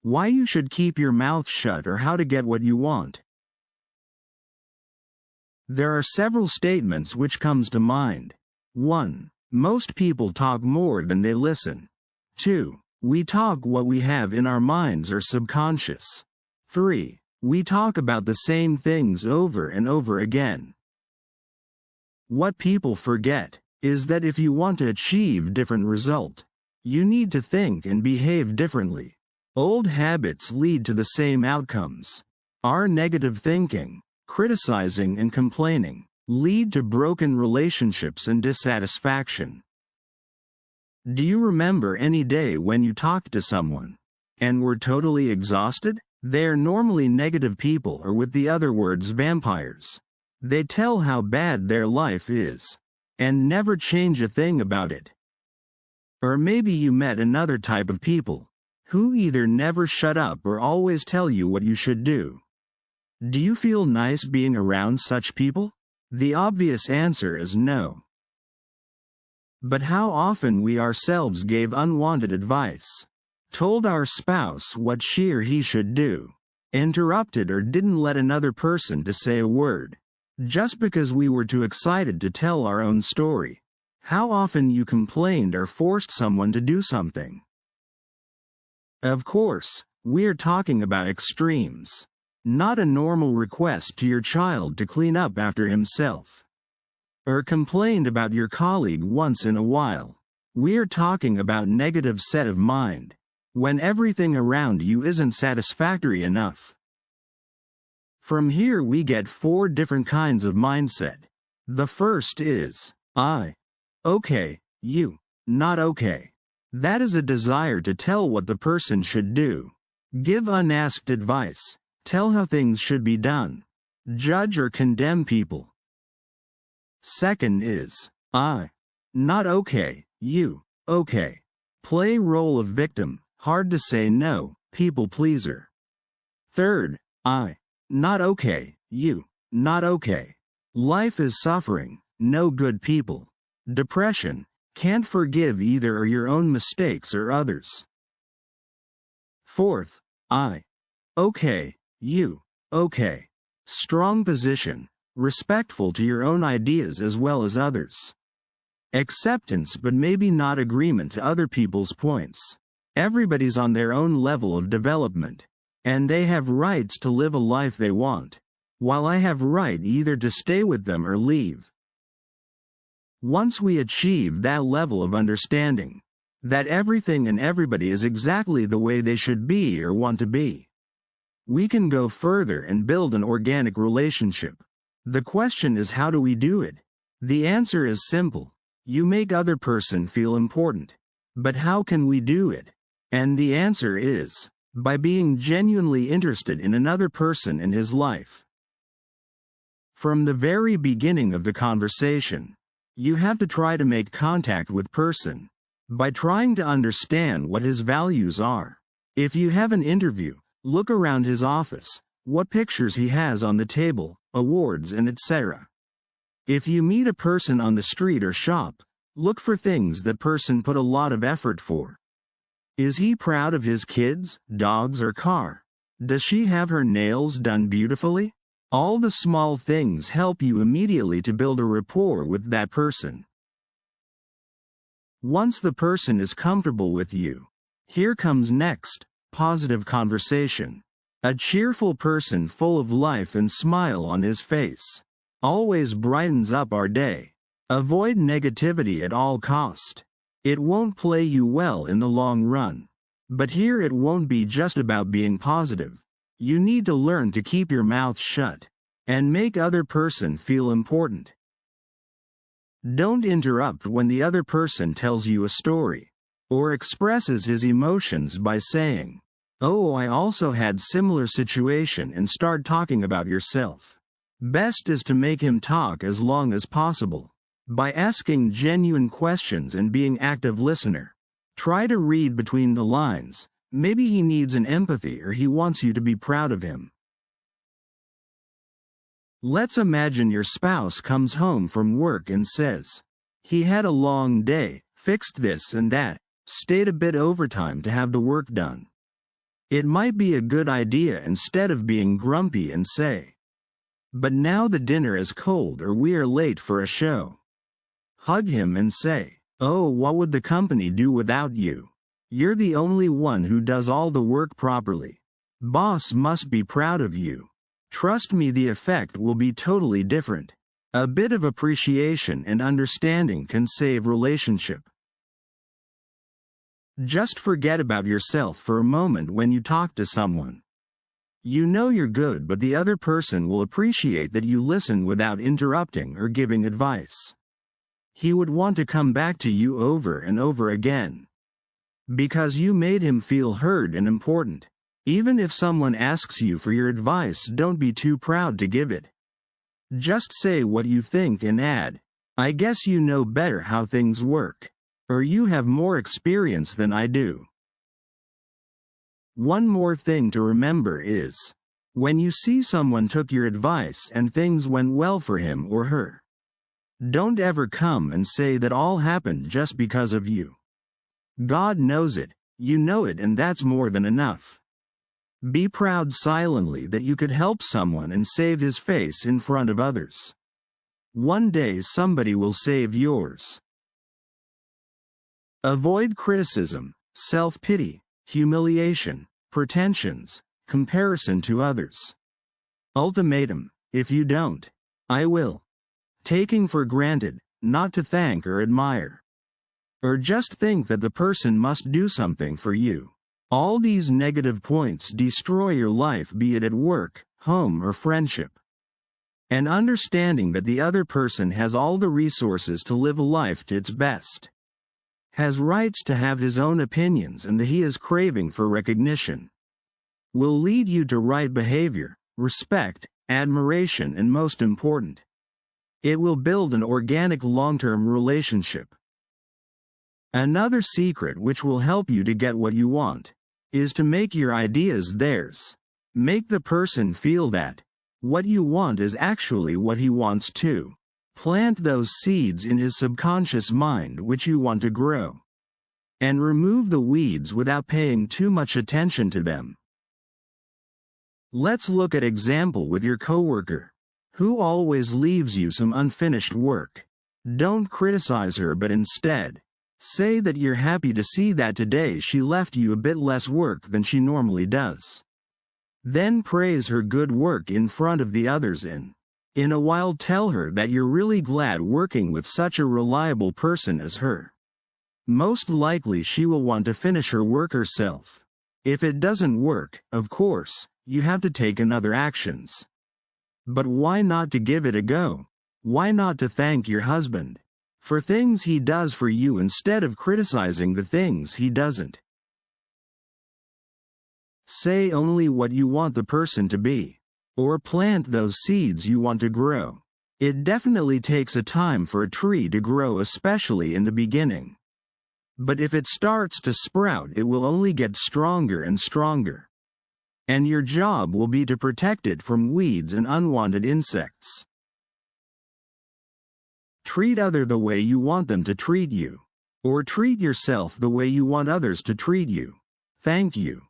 why you should keep your mouth shut, or how to get what you want. There are several statements which comes to mind. 1. Most people talk more than they listen. 2. We talk what we have in our minds or subconscious. 3. We talk about the same things over and over again. What people forget is that if you want to achieve different result, you need to think and behave differently. Old habits lead to the same outcomes. Our negative thinking, criticizing and complaining, lead to broken relationships and dissatisfaction. Do you remember any day when you talked to someone and were totally exhausted? They are normally negative people, or with the other words, vampires. They tell how bad their life is and never change a thing about it. Or maybe you met another type of people who either never shut up or always tell you what you should do. Do you feel nice being around such people? The obvious answer is no. But how often we ourselves gave unwanted advice, told our spouse what she or he should do, interrupted or didn't let another person to say a word, just because we were too excited to tell our own story. How often you complained or forced someone to do something. Of course, we're talking about extremes, not a normal request to your child to clean up after himself, or complained about your colleague once in a while. We're talking about negative set of mind, when everything around you isn't satisfactory enough. From here we get 4 different kinds of mindset. The first is, I. Okay, you. Not okay. That is a desire to tell what the person should do, give unasked advice, tell how things should be done, judge or condemn people. Second is, I. Not okay, you. Okay. Play role of victim, hard to say no, people pleaser. Third, I. Not okay, you. Not okay. Life is suffering, no good people. Depression, can't forgive either or your own mistakes or others. Fourth, I. Okay, you. Okay. Strong position, respectful to your own ideas as well as others. Acceptance but maybe not agreement to other people's points. Everybody's on their own level of development, and they have rights to live a life they want, while I have right either to stay with them or leave. Once we achieve that level of understanding, that everything and everybody is exactly the way they should be or want to be, we can go further and build an organic relationship. The question is, how do we do it? The answer is simple. You make other person feel important. But how can we do it? And the answer is, by being genuinely interested in another person and his life. From the very beginning of the conversation, you have to try to make contact with person by trying to understand what his values are. If you have an interview, look around his office, what pictures he has on the table, awards and etc. If you meet a person on the street or shop, look for things that person put a lot of effort for. Is he proud of his kids, dogs or car? Does she have her nails done beautifully? All the small things help you immediately to build a rapport with that person. Once the person is comfortable with you, here comes next, positive conversation. A cheerful person full of life and smile on his face always brightens up our day. Avoid negativity at all cost. It won't play you well in the long run. But here it won't be just about being positive. You need to learn to keep your mouth shut and make other person feel important. Don't interrupt when the other person tells you a story or expresses his emotions by saying, "Oh, I also had similar situation," and start talking about yourself. Best is to make him talk as long as possible by asking genuine questions and being active listener. Try to read between the lines. Maybe he needs an empathy or he wants you to be proud of him. Let's imagine your spouse comes home from work and says, he had a long day, fixed this and that, stayed a bit overtime to have the work done. It might be a good idea instead of being grumpy and say, "But now the dinner is cold or we are late for a show." Hug him and say, "Oh, what would the company do without you? You're the only one who does all the work properly. Boss must be proud of you. Trust me, the effect will be totally different." A bit of appreciation and understanding can save relationship. Just forget about yourself for a moment when you talk to someone. You know you're good, but the other person will appreciate that you listen without interrupting or giving advice. He would want to come back to you over and over again. Because you made him feel heard and important. Even if someone asks you for your advice, don't be too proud to give it. Just say what you think and add, "I guess you know better how things work." Or "You have more experience than I do." One more thing to remember is, when you see someone took your advice and things went well for him or her, don't ever come and say that all happened just because of you. God knows it, you know it, and that's more than enough. Be proud silently that you could help someone and save his face in front of others. One day somebody will save yours. Avoid criticism, self-pity, humiliation, pretensions, comparison to others. Ultimatum: if you don't, I will. Taking for granted, not to thank or admire. Or just think that the person must do something for you. All these negative points destroy your life, be it at work, home, or friendship. And understanding that the other person has all the resources to live a life to its best, has rights to have his own opinions, and that he is craving for recognition, will lead you to right behavior, respect, admiration, and most important, it will build an organic long-term relationship. Another secret which will help you to get what you want is to make your ideas theirs. Make the person feel that what you want is actually what he wants too. Plant those seeds in his subconscious mind which you want to grow. And remove the weeds without paying too much attention to them. Let's look at example with your coworker, who always leaves you some unfinished work. Don't criticize her, but instead, say that you're happy to see that today she left you a bit less work than she normally does. Then praise her good work in front of the others, and in a while tell her that you're really glad working with such a reliable person as her. Most likely she will want to finish her work herself. If it doesn't work, of course, you have to take another actions. But why not to give it a go? Why not to thank your husband for things he does for you instead of criticizing the things he doesn't? Say only what you want the person to be. Or plant those seeds you want to grow. It definitely takes a time for a tree to grow, especially in the beginning. But if it starts to sprout, it will only get stronger and stronger. And your job will be to protect it from weeds and unwanted insects. Treat others the way you want them to treat you. Or treat yourself the way you want others to treat you. Thank you.